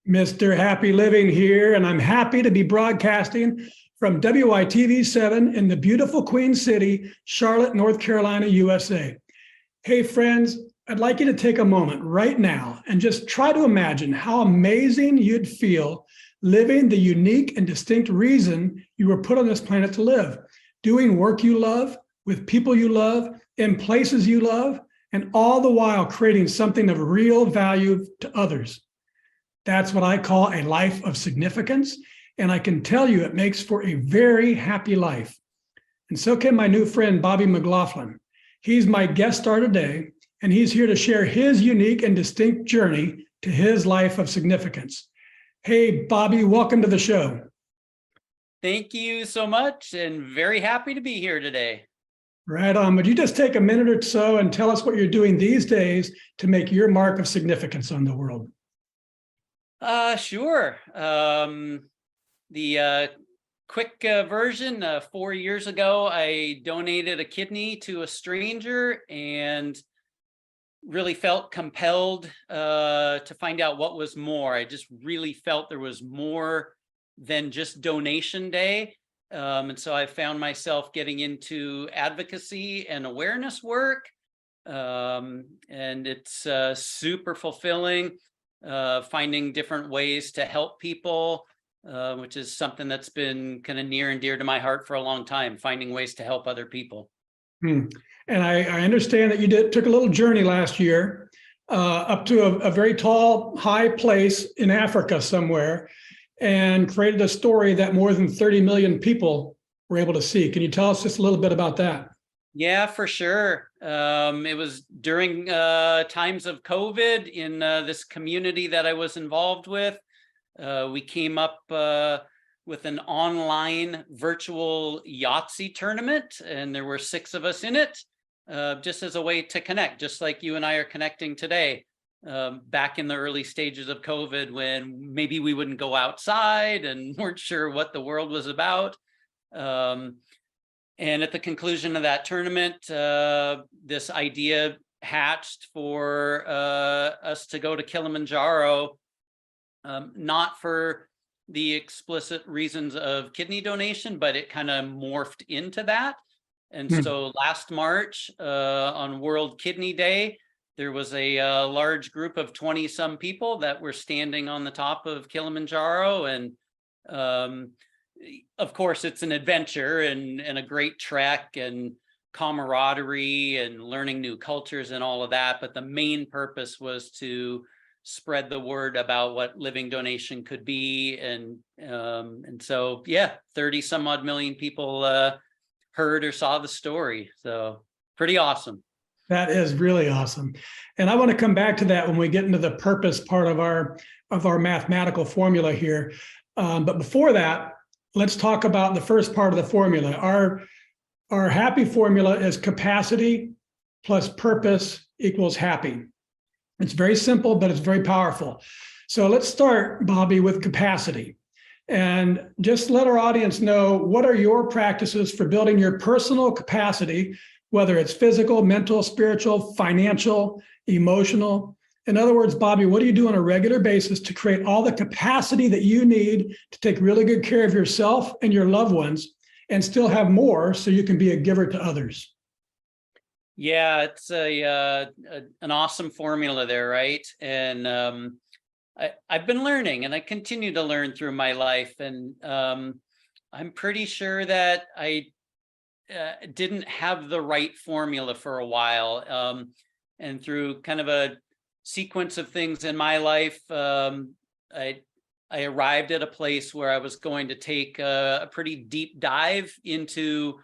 Mr. Happy Living here, and I'm happy to be broadcasting from WITV7 in the beautiful Queen City, Charlotte, North Carolina, USA. Hey, friends, I'd like you to take a moment right now and just try to imagine how amazing you'd feel living the unique and distinct reason you were put on this planet to live, doing work you love, with people you love, in places you love, and all the while creating something of real value to others. That's what I call a life of significance, and I can tell you it makes for a very happy life. And so can my new friend, Bobby McLaughlin. He's my guest star today, and he's here to share his unique and distinct journey to his life of significance. Hey, Bobby, welcome to the show. Thank you so much, and very happy to be here today. Right on. Would you just take a minute or so and tell us what you're doing these days to make your mark of significance on the world? Sure. The quick version, 4 years ago, I donated a kidney to a stranger and really felt compelled to find out what was more. I just really felt there was more than just donation day. And so I found myself getting into advocacy and awareness work. And it's super fulfilling. Finding different ways to help people, which is something that's been kind of near and dear to my heart for a long time, finding ways to help other people. And I understand that you took a little journey last year up to a very tall, high place in Africa somewhere and created a story that more than 30 million people were able to see. Can you tell us just a little bit about that? Yeah, for sure. It was during times of COVID in this community that I was involved with. We came up with an online virtual Yahtzee tournament, and there were 6 of us in it, just as a way to connect, just like you and I are connecting today. Back in the early stages of COVID, when maybe we wouldn't go outside and weren't sure what the world was about. And at the conclusion of that tournament, this idea hatched for us to go to Kilimanjaro, not for the explicit reasons of kidney donation, but it kind of morphed into that. And so last March, on World Kidney Day, there was a large group of 20-some people that were standing on the top of Kilimanjaro, and of course, it's an adventure and a great trek and camaraderie and learning new cultures and all of that. But the main purpose was to spread the word about what living donation could be. And so, yeah, 30 some odd million people heard or saw the story. So pretty awesome. That is really awesome. And I want to come back to that when we get into the purpose part of our mathematical formula here. But before that, let's talk about the first part of the formula. Our happy formula is capacity plus purpose equals happy. It's very simple, but it's very powerful. So let's start, Bobby, with capacity. And just let our audience know, what are your practices for building your personal capacity, whether it's physical, mental, spiritual, financial, emotional? In other words, Bobby, what do you do on a regular basis to create all the capacity that you need to take really good care of yourself and your loved ones and still have more so you can be a giver to others? Yeah, it's an awesome formula there, right? And I've been learning, and I continue to learn through my life. And I'm pretty sure that I didn't have the right formula for a while. And through kind of a sequence of things in my life, I arrived at a place where I was going to take a pretty deep dive into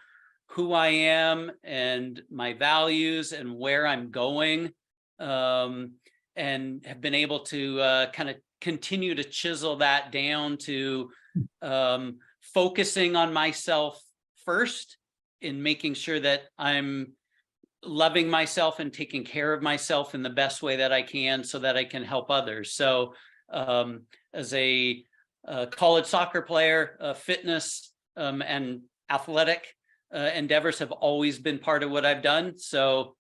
who I am and my values and where I'm going, and have been able to kind of continue to chisel that down to focusing on myself first, in making sure that I'm loving myself and taking care of myself in the best way that I can so that I can help others. So as a college soccer player, fitness and athletic endeavors have always been part of what I've done. So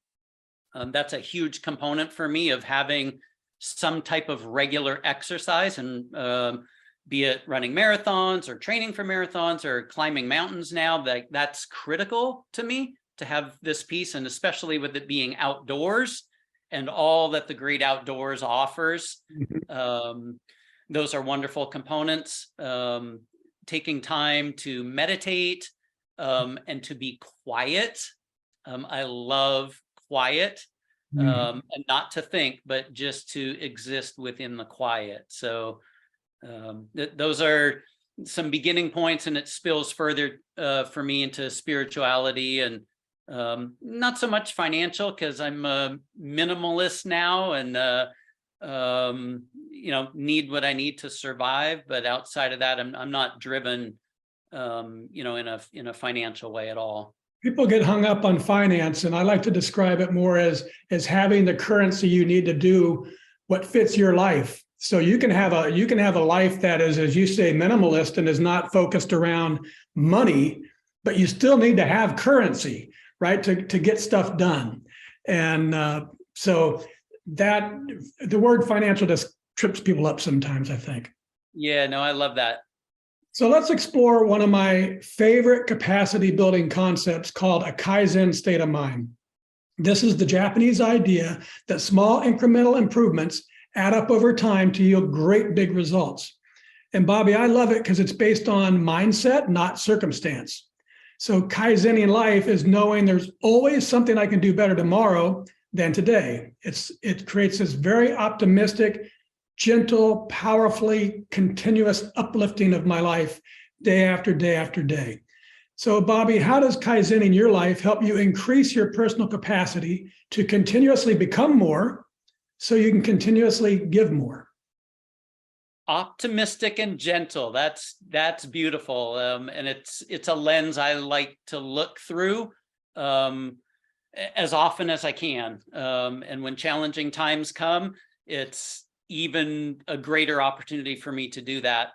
that's a huge component for me of having some type of regular exercise, and be it running marathons or training for marathons or climbing mountains now, that's critical to me to have this piece, and especially with it being outdoors and all that the great outdoors offers. Those are wonderful components. Taking time to meditate and to be quiet. I love quiet, and not to think, but just to exist within the quiet. So those are some beginning points, and it spills further for me into spirituality, and not so much financial, because I'm a minimalist now, and need what I need to survive. But outside of that, I'm not driven, in a financial way at all. People get hung up on finance, and I like to describe it more as having the currency you need to do what fits your life. So you can have a life that is, as you say, minimalist and is not focused around money, but you still need to have currency, right, to get stuff done. And so that the word financial just trips people up sometimes, I think. Yeah, no, I love that. So let's explore one of my favorite capacity building concepts called a Kaizen state of mind. This is the Japanese idea that small incremental improvements add up over time to yield great big results. And Bobby, I love it because it's based on mindset, not circumstance. So Kaizening life is knowing there's always something I can do better tomorrow than today. It creates this very optimistic, gentle, powerfully continuous uplifting of my life day after day after day. So Bobby, how does Kaizening your life help you increase your personal capacity to continuously become more so you can continuously give more? Optimistic and gentle. That's beautiful. And it's a lens I like to look through as often as I can. And when challenging times come, it's even a greater opportunity for me to do that.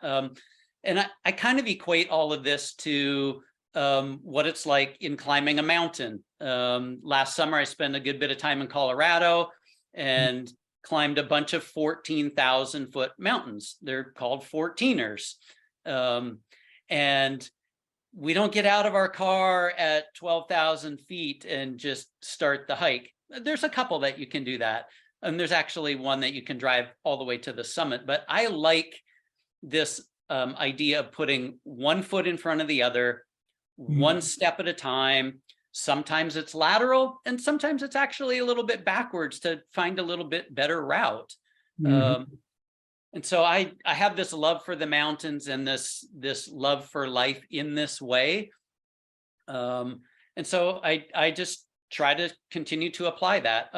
And I kind of equate all of this to what it's like in climbing a mountain. Last summer, I spent a good bit of time in Colorado and climbed a bunch of 14,000 foot mountains. They're called 14ers. And we don't get out of our car at 12,000 feet and just start the hike. There's a couple that you can do that. And there's actually one that you can drive all the way to the summit. But I like this idea of putting one foot in front of the other, one step at a time. Sometimes it's lateral, and sometimes it's actually a little bit backwards to find a little bit better route. And so I have this love for the mountains and this love for life in this way. And so I just try to continue to apply that.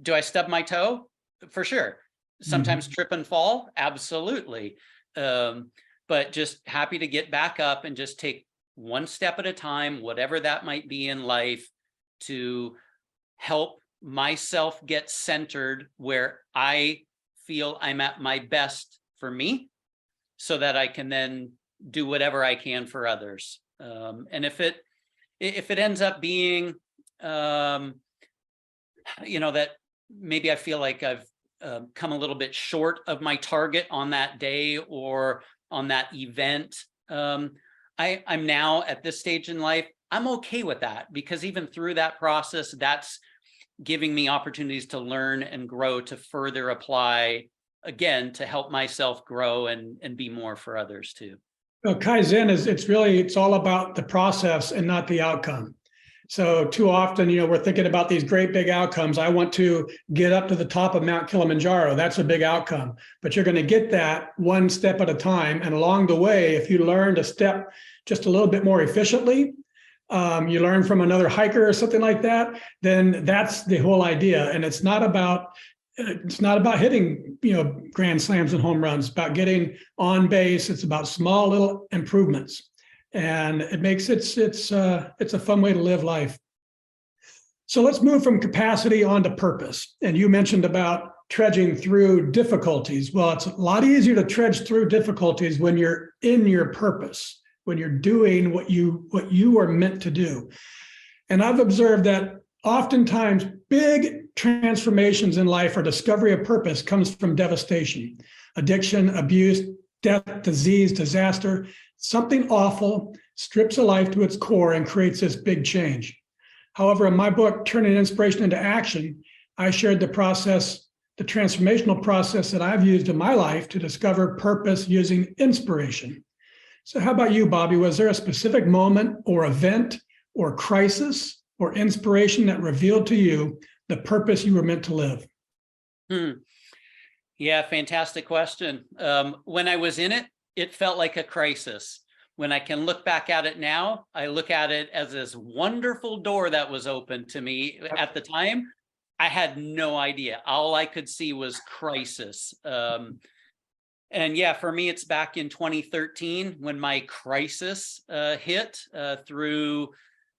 Do I stub my toe? For sure. Sometimes trip and fall? Absolutely. But just happy to get back up and just take one step at a time, whatever that might be in life, to help myself get centered where I feel I'm at my best for me, so that I can then do whatever I can for others. And if it ends up being, that maybe I feel like I've come a little bit short of my target on that day or on that event, I'm now at this stage in life, I'm okay with that, because even through that process, that's giving me opportunities to learn and grow, to further apply, again, to help myself grow and be more for others too. Well, Kaizen it's all about the process and not the outcome. So too often, we're thinking about these great big outcomes. I want to get up to the top of Mount Kilimanjaro. That's a big outcome, but you're going to get that one step at a time. And along the way, if you learn to step just a little bit more efficiently, you learn from another hiker or something like that, then that's the whole idea. And it's not about hitting, grand slams and home runs. It's about getting on base. It's about small little improvements. And it makes it's a fun way to live life. So let's move from capacity on to purpose. And you mentioned about trudging through difficulties. Well, it's a lot easier to trudge through difficulties when you're in your purpose, when you're doing what you are meant to do. And I've observed that oftentimes big transformations in life or discovery of purpose comes from devastation, addiction, abuse, death, disease, disaster. Something awful strips a life to its core and creates this big change. However, in my book, Turning Inspiration into Action, I shared the process, the transformational process that I've used in my life to discover purpose using inspiration. So how about you, Bobby? Was there a specific moment or event or crisis or inspiration that revealed to you the purpose you were meant to live? Yeah, fantastic question. When I was in it, it felt like a crisis. When I can look back at it now, I look at it as this wonderful door that was open to me. At the time, I had no idea. All I could see was crisis. And yeah, for me, it's back in 2013 when my crisis hit through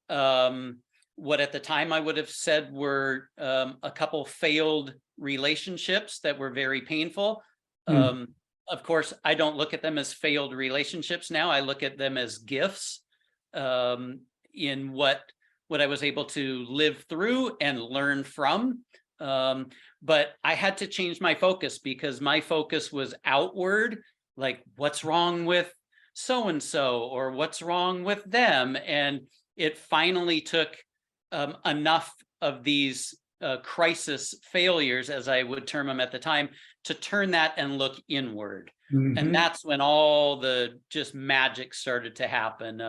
what at the time I would have said were a couple failed relationships that were very painful. Of course, I don't look at them as failed relationships now. I look at them as gifts in what I was able to live through and learn from. But I had to change my focus because my focus was outward, like what's wrong with so-and-so or what's wrong with them. And it finally took enough of these crisis failures, as I would term them at the time, to turn that and look inward. And that's when all the just magic started to happen.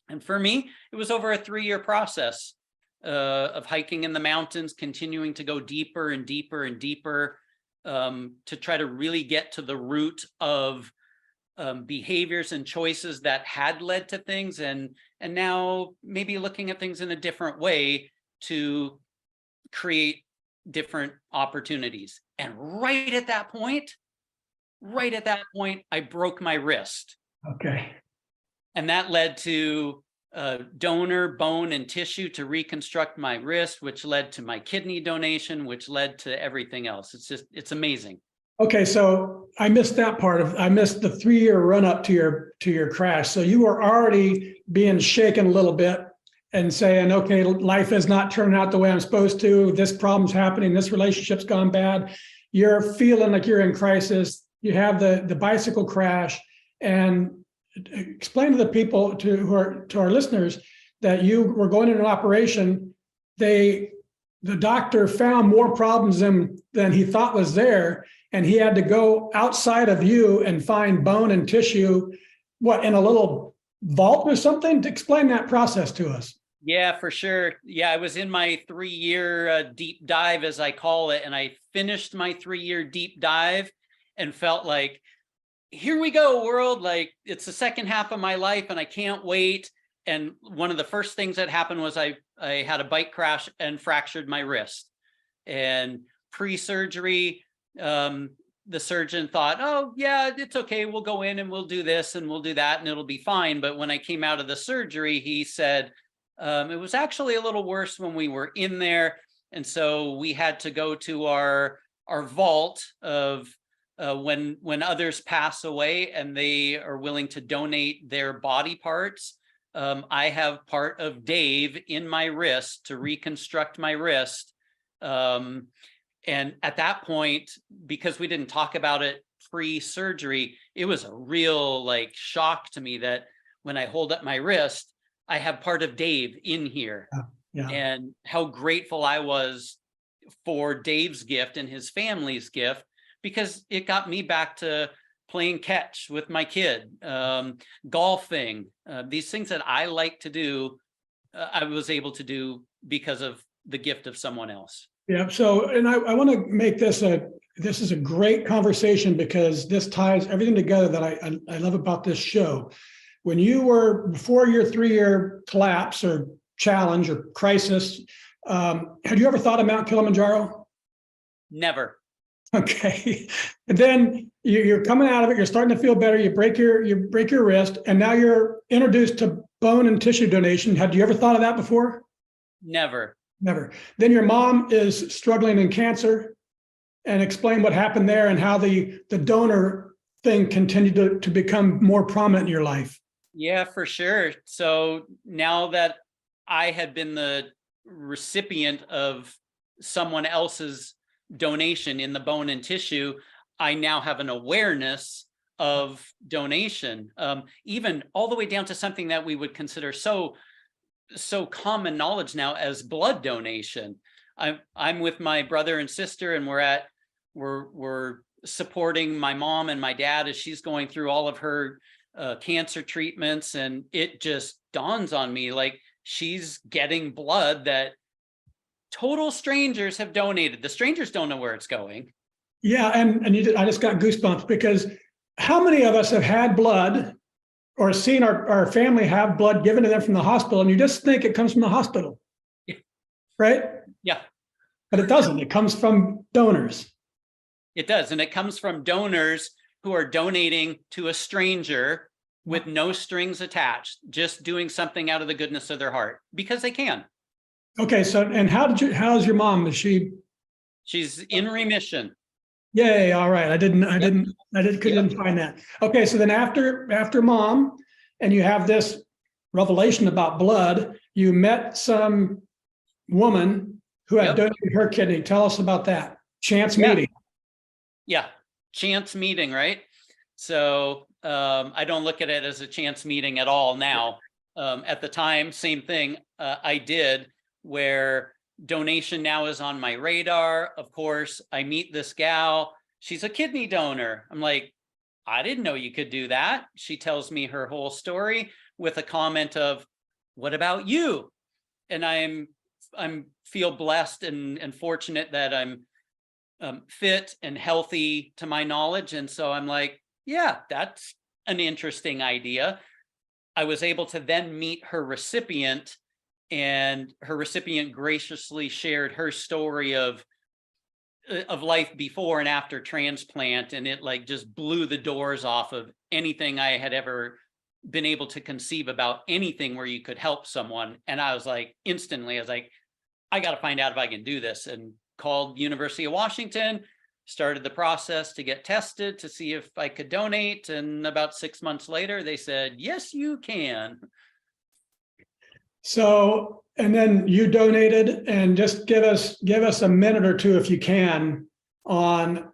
And for me, it was over a 3-year process of hiking in the mountains, continuing to go deeper and deeper and deeper to try to really get to the root of behaviors and choices that had led to things, and now maybe looking at things in a different way to create different opportunities. And right at that point, I broke my wrist. Okay. And that led to donor bone and tissue to reconstruct my wrist, which led to my kidney donation, which led to everything else. It's amazing. Okay, so I missed that part I missed the 3-year run up to your crash. So you were already being shaken a little bit and saying, okay, life is not turning out the way I'm supposed to. This problem's happening. This relationship's gone bad. You're feeling like you're in crisis. You have the bicycle crash, and explain to the people to our listeners that you were going into an operation. The doctor found more problems than he thought was there, and he had to go outside of you and find bone and tissue, in a little vault or something? To explain that process to us. Yeah, for sure. Yeah, I was in my 3-year deep dive, as I call it, and I finished my 3-year deep dive and felt like, here we go, world. Like, it's the second half of my life and I can't wait. And one of the first things that happened was I had a bike crash and fractured my wrist. And pre-surgery, the surgeon thought, oh yeah, it's okay. We'll go in and we'll do this and we'll do that and it'll be fine. But when I came out of the surgery, he said, it was actually a little worse when we were in there. And so we had to go to our vault of when others pass away and they are willing to donate their body parts. I have part of Dave in my wrist to reconstruct my wrist. And at that point, because we didn't talk about it pre-surgery, it was a real shock to me that when I hold up my wrist, I have part of Dave in here. Yeah. And how grateful I was for Dave's gift and his family's gift, because it got me back to playing catch with my kid, golfing, these things that I like to do, I was able to do because of the gift of someone else. Yeah. So, and I want to make this is a great conversation because this ties everything together that I love about this show. When you were before your 3-year collapse or challenge or crisis, had you ever thought of Mount Kilimanjaro? Never. Okay. And then you're coming out of it, you're starting to feel better, you break your wrist, and now you're introduced to bone and tissue donation. Had you ever thought of that before? Never. Never. Then your mom is struggling in cancer, and explain what happened there and how the donor thing continued to become more prominent in your life. Yeah, for sure. So now that I had been the recipient of someone else's donation in the bone and tissue, I now have an awareness of donation, even all the way down to something that we would consider so common knowledge now as blood donation. I'm with my brother and sister, and we're supporting my mom and my dad as she's going through all of her cancer treatments, and it just dawns on me, like, she's getting blood that total strangers have donated. The strangers don't know where it's going. Yeah, and I just got goosebumps, because how many of us have had blood or seen our family have blood given to them from the hospital, and you just think it comes from the hospital, right? Yeah. But it doesn't. It comes from donors. It does. And it comes from donors who are donating to a stranger with no strings attached, just doing something out of the goodness of their heart because they can. Okay. So, and how's your mom? She's in remission. Yay. All right. Couldn't find that. Okay. So then after mom, and you have this revelation about blood, you met some woman who had donated her kidney. Tell us about that. Chance meeting. Yeah. Chance meeting, right? So I don't look at it as a chance meeting at all now. At the time, same thing I did, where donation now is on my radar. Of course, I meet this gal. She's a kidney donor. I'm like, I didn't know you could do that. She tells me her whole story with a comment of, what about you? And I'm feel blessed and fortunate that I'm fit and healthy to my knowledge. And so I'm like, yeah, that's an interesting idea. I was able to then meet her recipient, and her recipient graciously shared her story of life before and after transplant. And it like just blew the doors off of anything I had ever been able to conceive about anything where you could help someone. And I was like, instantly, I was like, I got to find out if I can do this, and called University of Washington, started the process to get tested to see if I could donate. And about 6 months later, they said, yes, you can. So, and then you donated, and just give us a minute or two, if you can, on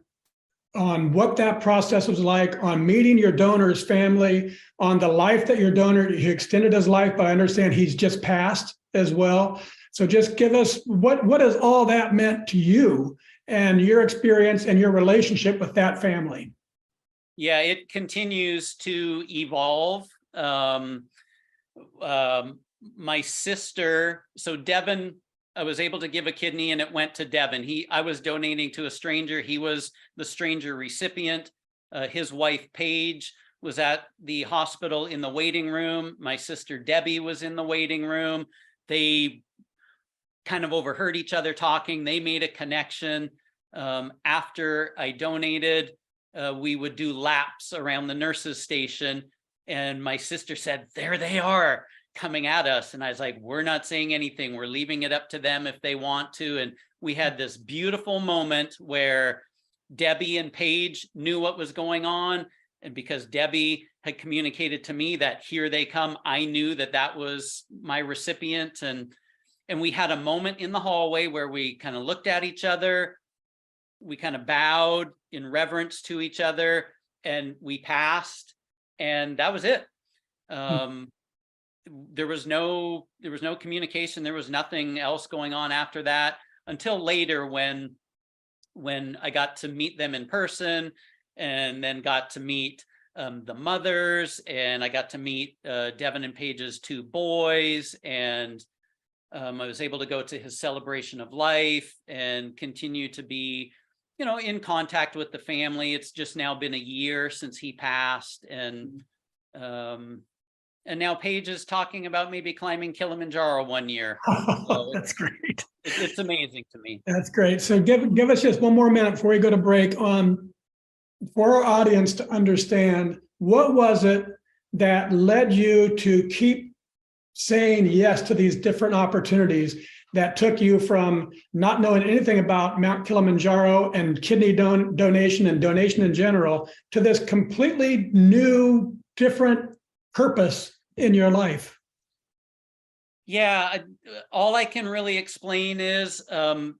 what that process was like, on meeting your donor's family, on the life that your donor, he extended his life, but I understand he's just passed as well. So just give us what has all that meant to you and your experience and your relationship with that family. Yeah, it continues to evolve. My sister, so Devin, I was able to give a kidney and it went to Devin. I was donating to a stranger. He was the stranger recipient. His wife, Paige, was at the hospital in the waiting room. My sister, Debbie, was in the waiting room. They kind of overheard each other talking. They made a connection. After I donated, we would do laps around the nurses' station. And my sister said, there they are coming at us. And I was like, we're not saying anything. We're leaving it up to them if they want to. And we had this beautiful moment where Debbie and Paige knew what was going on. And because Debbie had communicated to me that here they come, I knew that that was my recipient. And we had a moment in the hallway where we kind of looked at each other. We kind of bowed in reverence to each other, and we passed, and that was it. There was no communication. There was nothing else going on after that until later when I got to meet them in person, and then got to meet the mothers, and I got to meet Devin and Paige's two boys, and I was able to go to his celebration of life and continue to be, in contact with the family. It's just now been a year since he passed, and now Paige is talking about maybe climbing Kilimanjaro one year. So that's great. It's amazing to me. That's great. So give us just one more minute before we go to break for our audience to understand, what was it that led you to keep saying yes to these different opportunities that took you from not knowing anything about Mount Kilimanjaro and kidney donation and donation in general to this completely new, different purpose in your life? Yeah, all I can really explain is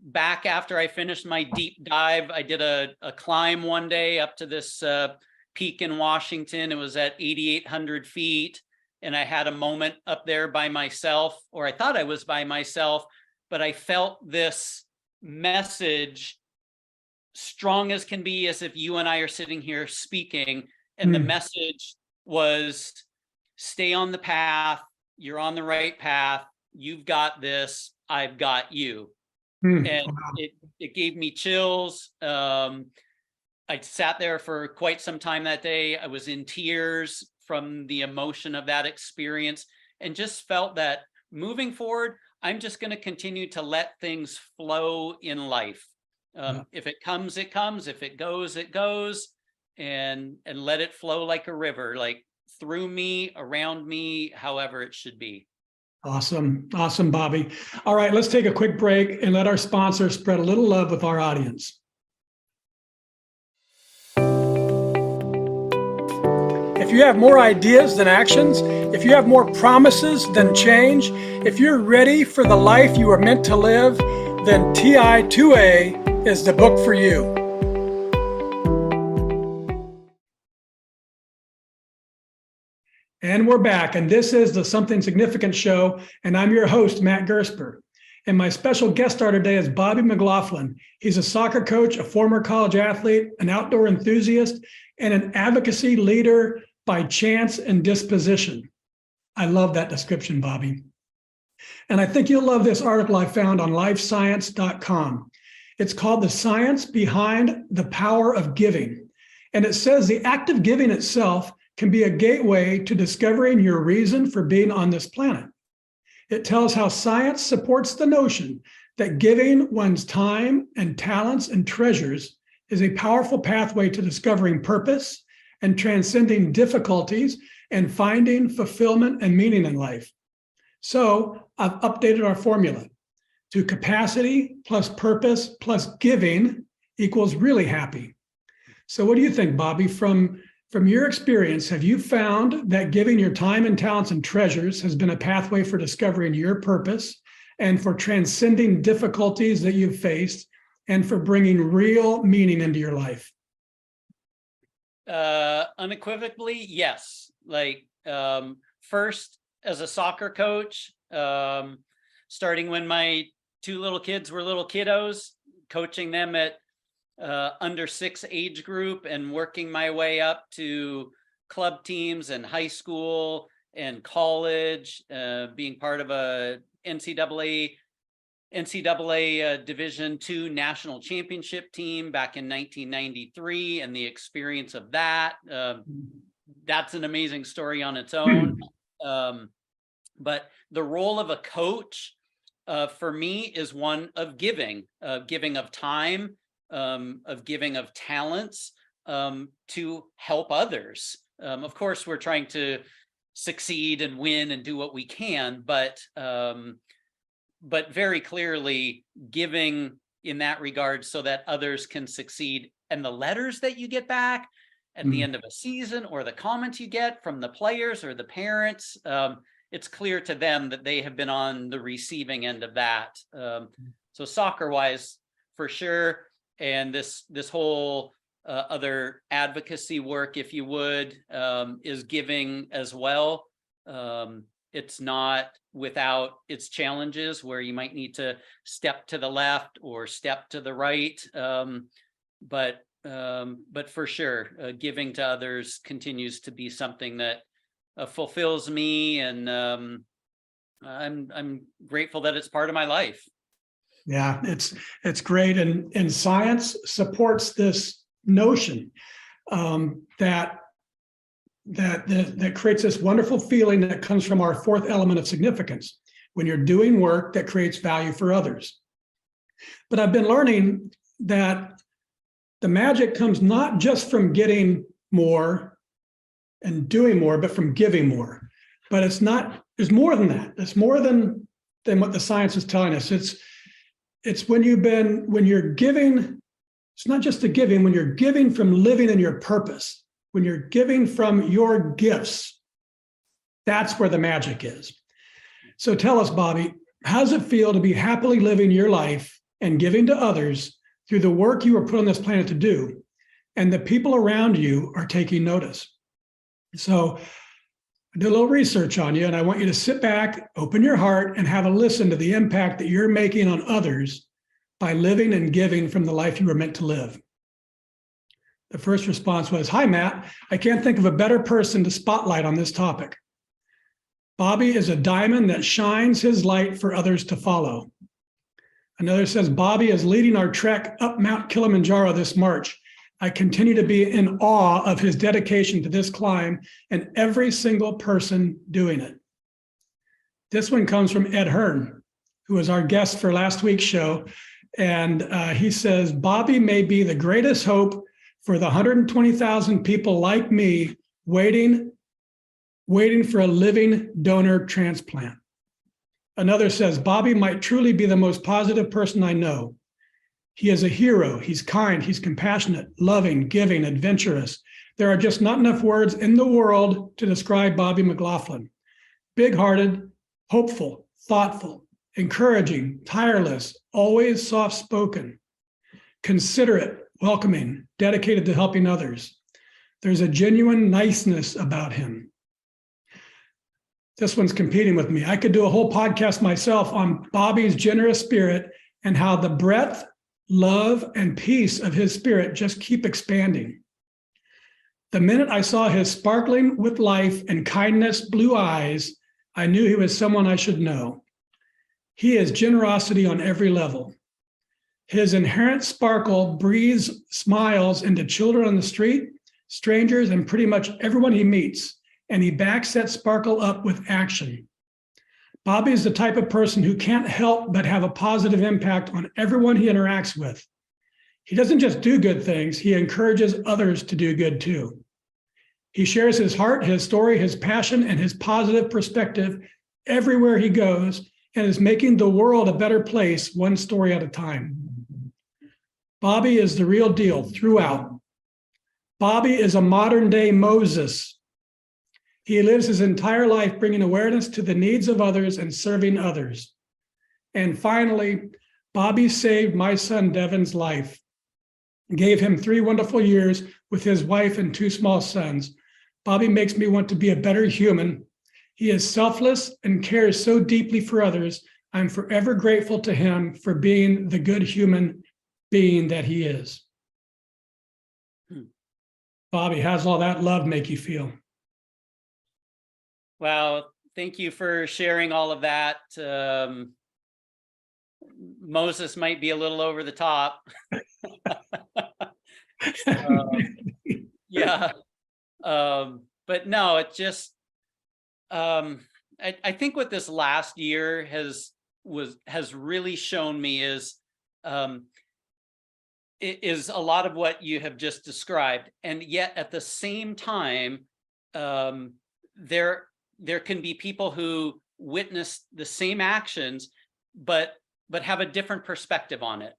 back after I finished my deep dive, I did a climb one day up to this peak in Washington. It was at 8,800 feet. And I had a moment up there by myself, or I thought I was by myself, but I felt this message strong as can be, as if you and I are sitting here speaking. And the message was, stay on the path. You're on the right path. You've got this. I've got you. And Wow. it gave me chills. I sat there for quite some time that day. I was in tears from the emotion of that experience, and just felt that moving forward, I'm just going to continue to let things flow in life. If it comes, it comes. If it goes, and let it flow like a river, like through me, around me, however it should be. Awesome. Awesome, Bobby. All right, let's take a quick break and let our sponsor spread a little love with our audience. If you have more ideas than actions, if you have more promises than change, if you're ready for the life you are meant to live, then TI2A is the book for you. And we're back, and this is the Something Significant Show, and I'm your host, Matt Gersper. And my special guest star today is Bobby McLaughlin. He's a soccer coach, a former college athlete, an outdoor enthusiast, and an advocacy leader by chance and disposition. I love that description, Bobby. And I think you'll love this article I found on lifescience.com. It's called The Science Behind the Power of Giving. And it says the act of giving itself can be a gateway to discovering your reason for being on this planet. It tells how science supports the notion that giving one's time and talents and treasures is a powerful pathway to discovering purpose and transcending difficulties and finding fulfillment and meaning in life. So I've updated our formula to capacity plus purpose plus giving equals really happy. So what do you think, Bobby? From your experience, have you found that giving your time and talents and treasures has been a pathway for discovering your purpose and for transcending difficulties that you've faced and for bringing real meaning into your life? Unequivocally, yes. Like, first, as a soccer coach, starting when my two little kids were little kiddos, coaching them at under 6 age group and working my way up to club teams and high school and college, being part of a NCAA Division II national championship team back in 1993, and the experience of that. That's an amazing story on its own. But the role of a coach for me is one of giving of time, of giving of talents to help others. Of course, we're trying to succeed and win and do what we can, but very clearly giving in that regard so that others can succeed. And the letters that you get back at the end of a season, or the comments you get from the players or the parents, it's clear to them that they have been on the receiving end of that. So soccer wise, for sure. And this whole other advocacy work, if you would, is giving as well. It's not without its challenges, where you might need to step to the left or step to the right. But for sure, giving to others continues to be something that fulfills me, and I'm grateful that it's part of my life. Yeah, it's great, and science supports this notion that creates this wonderful feeling that comes from our fourth element of significance, when you're doing work that creates value for others. But I've been learning that the magic comes not just from getting more and doing more, but from giving more. But it's not, there's more than that. It's more than what the science is telling us. It's when you're giving, it's not just the giving, when you're giving from living in your purpose, when you're giving from your gifts, that's where the magic is. So tell us, Bobby, how does it feel to be happily living your life and giving to others through the work you were put on this planet to do, and the people around you are taking notice? So I did a little research on you, and I want you to sit back, open your heart, and have a listen to the impact that you're making on others by living and giving from the life you were meant to live. The first response was, "Hi, Matt. I can't think of a better person to spotlight on this topic. Bobby is a diamond that shines his light for others to follow." Another says, "Bobby is leading our trek up Mount Kilimanjaro this March. I continue to be in awe of his dedication to this climb and every single person doing it." This one comes from Ed Hearn, who was our guest for last week's show. And he says, "Bobby may be the greatest hope for the 120,000 people like me waiting for a living donor transplant." Another says, "Bobby might truly be the most positive person I know. He is a hero. He's kind. He's compassionate, loving, giving, adventurous. There are just not enough words in the world to describe Bobby McLaughlin. Big-hearted, hopeful, thoughtful, encouraging, tireless, always soft-spoken, considerate, welcoming, dedicated to helping others. There's a genuine niceness about him." This one's competing with me. I could do a whole podcast myself on Bobby's generous spirit and how the breadth, love, and peace of his spirit just keep expanding. The minute I saw his sparkling with life and kindness blue eyes, I knew he was someone I should know. He is generosity on every level. His inherent sparkle breathes smiles into children on the street, strangers, and pretty much everyone he meets, and he backs that sparkle up with action. Bobby is the type of person who can't help but have a positive impact on everyone he interacts with. He doesn't just do good things, he encourages others to do good too. He shares his heart, his story, his passion, and his positive perspective everywhere he goes, and is making the world a better place one story at a time. Bobby is the real deal throughout. Bobby is a modern-day Moses. He lives his entire life bringing awareness to the needs of others and serving others. And finally, Bobby saved my son Devin's life, gave him 3 wonderful years with his wife and 2 small sons. Bobby makes me want to be a better human. He is selfless and cares so deeply for others. I'm forever grateful to him for being the good human being that he is. Bobby, how's all that love make you feel? Wow, thank you for sharing all of that. Moses might be a little over the top. Yeah. But no, it just, I think what this last year has really shown me is a lot of what you have just described. And yet at the same time, there can be people who witness the same actions, but have a different perspective on it.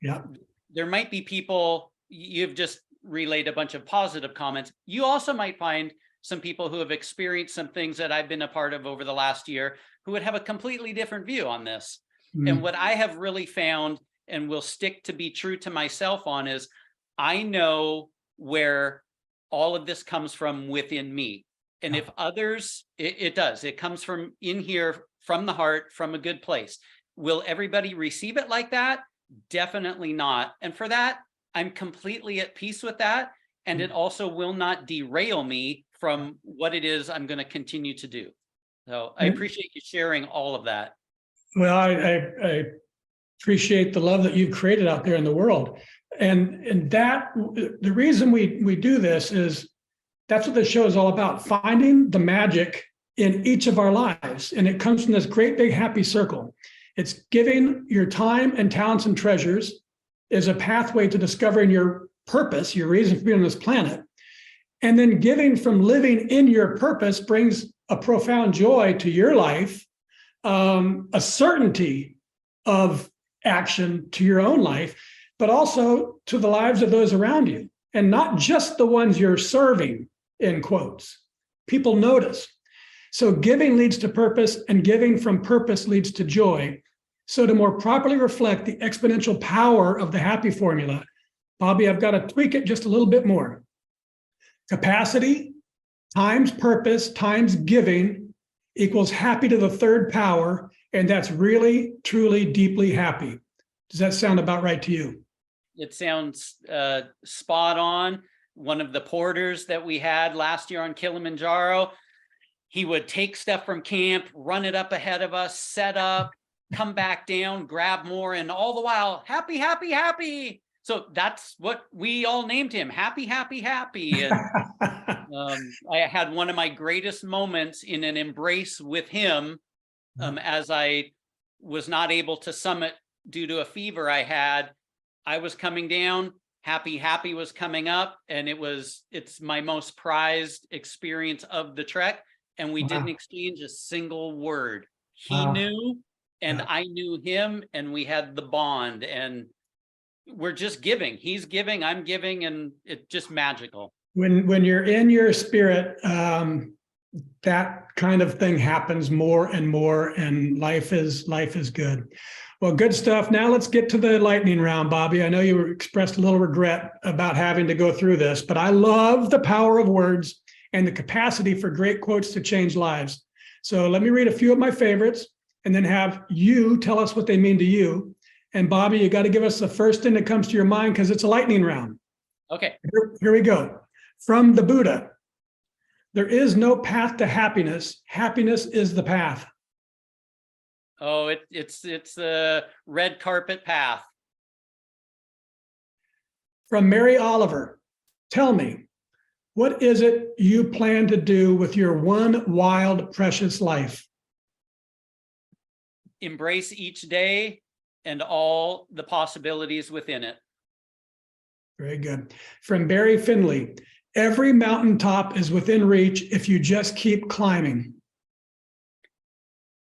Yeah. There might be people, you've just relayed a bunch of positive comments. You also might find some people who have experienced some things that I've been a part of over the last year who would have a completely different view on this. And what I have really found and will stick to be true to myself on is I know where all of this comes from within me. And if others, it does, it comes from in here, from the heart, from a good place. Will everybody receive it like that? Definitely not. And for that, I'm completely at peace with that. And it also will not derail me from what it is I'm going to continue to do. So I appreciate you sharing all of that. Well, I appreciate the love that you've created out there in the world. And that the reason we do this is that's what the show is all about, finding the magic in each of our lives. And it comes from this great big happy circle. It's giving your time and talents and treasures is a pathway to discovering your purpose, your reason for being on this planet. And then giving from living in your purpose brings a profound joy to your life, a certainty of action to your own life, but also to the lives of those around you, and not just the ones you're serving, in quotes. People notice. So giving leads to purpose, and giving from purpose leads to joy. So to more properly reflect the exponential power of the happy formula, Bobby, I've got to tweak it just a little bit more. Capacity times purpose times giving equals happy to the third power, and that's really, truly, deeply happy. Does that sound about right to you? It sounds spot on. One of the porters that we had last year on Kilimanjaro, he would take stuff from camp, run it up ahead of us, set up, come back down, grab more, and all the while, happy, happy, happy. So that's what we all named him, happy, happy, happy. And I had one of my greatest moments in an embrace with him as I was not able to summit due to a fever I had. I was coming down, happy, happy was coming up, and it's my most prized experience of the trek. And we didn't exchange a single word. He knew, and I knew him, and we had the bond, and we're just giving. He's giving, I'm giving, and it's just magical. When you're in your spirit, that kind of thing happens more and more, and life is good. Well, good stuff. Now let's get to the lightning round, Bobby. I know you expressed a little regret about having to go through this, but I love the power of words and the capacity for great quotes to change lives. So let me read a few of my favorites and then have you tell us what they mean to you. And Bobby, you got to give us the first thing that comes to your mind because it's a lightning round. Okay. Here we go. From the Buddha, there is no path to happiness. Happiness is the path. Oh, it's the red carpet path. From Mary Oliver, tell me, what is it you plan to do with your one wild, precious life? Embrace each day and all the possibilities within it. Very good. From Barry Finley, every mountaintop is within reach if you just keep climbing.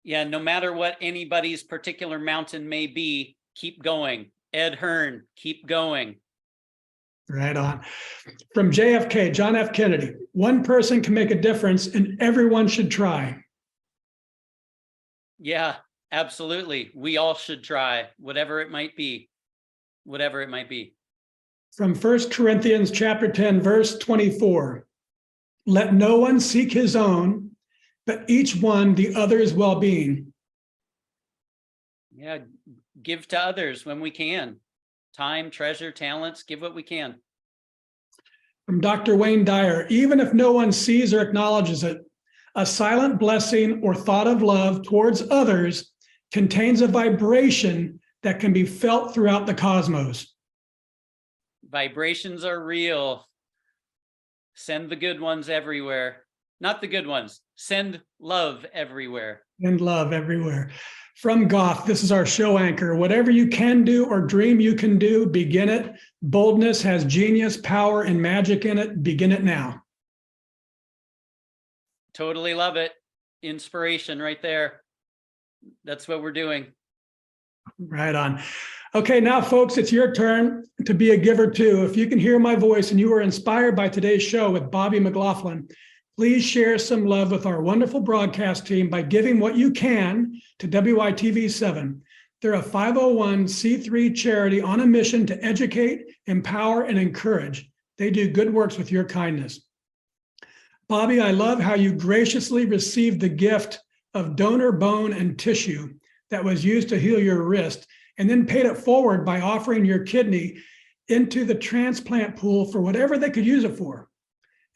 Yeah, no matter what anybody's particular mountain may be, keep going. Ed Hearn, keep going. Right on. From JFK, John F. Kennedy, one person can make a difference and everyone should try. Yeah, absolutely. We all should try, whatever it might be. Whatever it might be. From 1 Corinthians chapter 10, verse 24, let no one seek his own, but each one the other's well-being. Yeah, give to others when we can. Time, treasure, talents, give what we can. From Dr. Wayne Dyer, even if no one sees or acknowledges it, a silent blessing or thought of love towards others contains a vibration that can be felt throughout the cosmos. Vibrations are real. Send the good ones everywhere. Not the good ones. Send love everywhere. And love everywhere. From Goff, this is our show anchor. Whatever you can do or dream you can do, begin it. Boldness has genius, power, and magic in it. Begin it now. Totally love it. Inspiration right there. That's what we're doing. Right on. Okay, now, folks, it's your turn to be a giver too. If you can hear my voice and you were inspired by today's show with Bobby McLaughlin, please share some love with our wonderful broadcast team by giving what you can to WITV7. They're a 501c3 charity on a mission to educate, empower, and encourage. They do good works with your kindness. Bobby, I love how you graciously received the gift of donor bone and tissue that was used to heal your wrist, and then paid it forward by offering your kidney into the transplant pool for whatever they could use it for.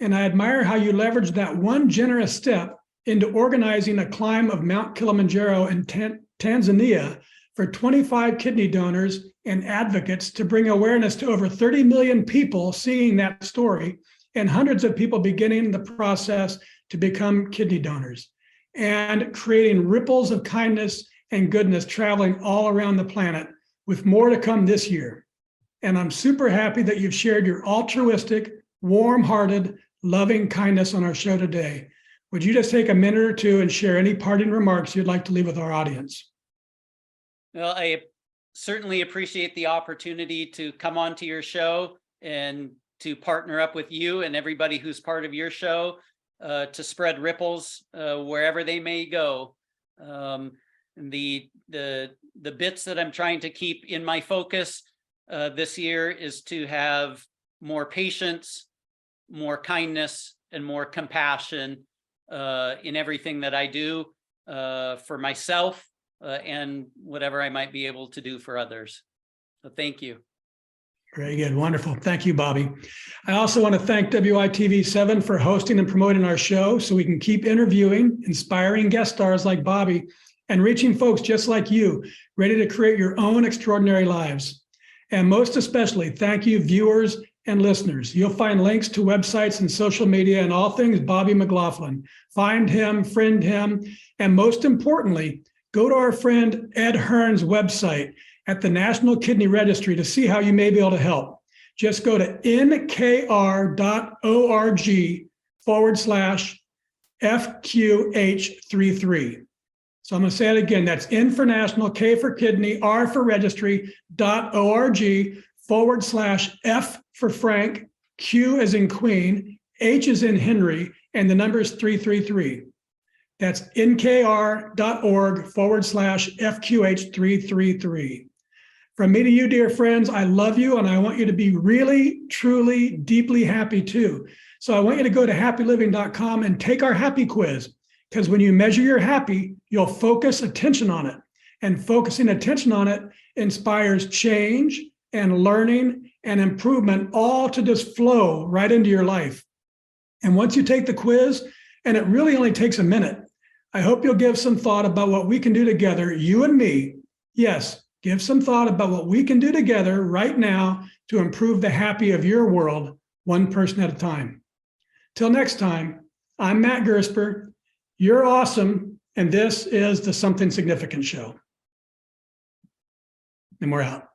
And I admire how you leveraged that one generous step into organizing a climb of Mount Kilimanjaro in Tanzania for 25 kidney donors and advocates to bring awareness to over 30 million people seeing that story and hundreds of people beginning the process to become kidney donors and creating ripples of kindness and goodness traveling all around the planet, with more to come this year. And I'm super happy that you've shared your altruistic, warm-hearted, loving kindness on our show today. Would you just take a minute or two and share any parting remarks you'd like to leave with our audience? Well, I certainly appreciate the opportunity to come on to your show and to partner up with you and everybody who's part of your show. to spread ripples wherever they may go. The bits that I'm trying to keep in my focus this year is to have more patience, more kindness, and more compassion in everything that I do for myself and whatever I might be able to do for others. So thank you. Very good. Wonderful. Thank you, Bobby. I also want to thank WITV7 for hosting and promoting our show so we can keep interviewing inspiring guest stars like Bobby and reaching folks just like you, ready to create your own extraordinary lives. And most especially, thank you, viewers and listeners. You'll find links to websites and social media and all things Bobby McLaughlin. Find him, friend him, and most importantly, go to our friend Ed Hearn's website at the National Kidney Registry to see how you may be able to help. Just go to nkr.org/FQH33. So I'm going to say it again. That's N for national, K for kidney, R for registry.org/F for Frank, Q as in Queen, H as in Henry, and the number is 333. That's nkr.org/FQH333. From me to you, dear friends, I love you and I want you to be really, truly, deeply happy too. So I want you to go to happyliving.com and take our happy quiz, because when you measure your happy, you'll focus attention on it. And focusing attention on it inspires change and learning and improvement, all to just flow right into your life. And once you take the quiz, and it really only takes a minute, I hope you'll give some thought about what we can do together, you and me. Yes, give some thought about what we can do together right now to improve the happy of your world, one person at a time. Till next time, I'm Matt Gersper. You're awesome, and this is the Something Significant Show. And we're out.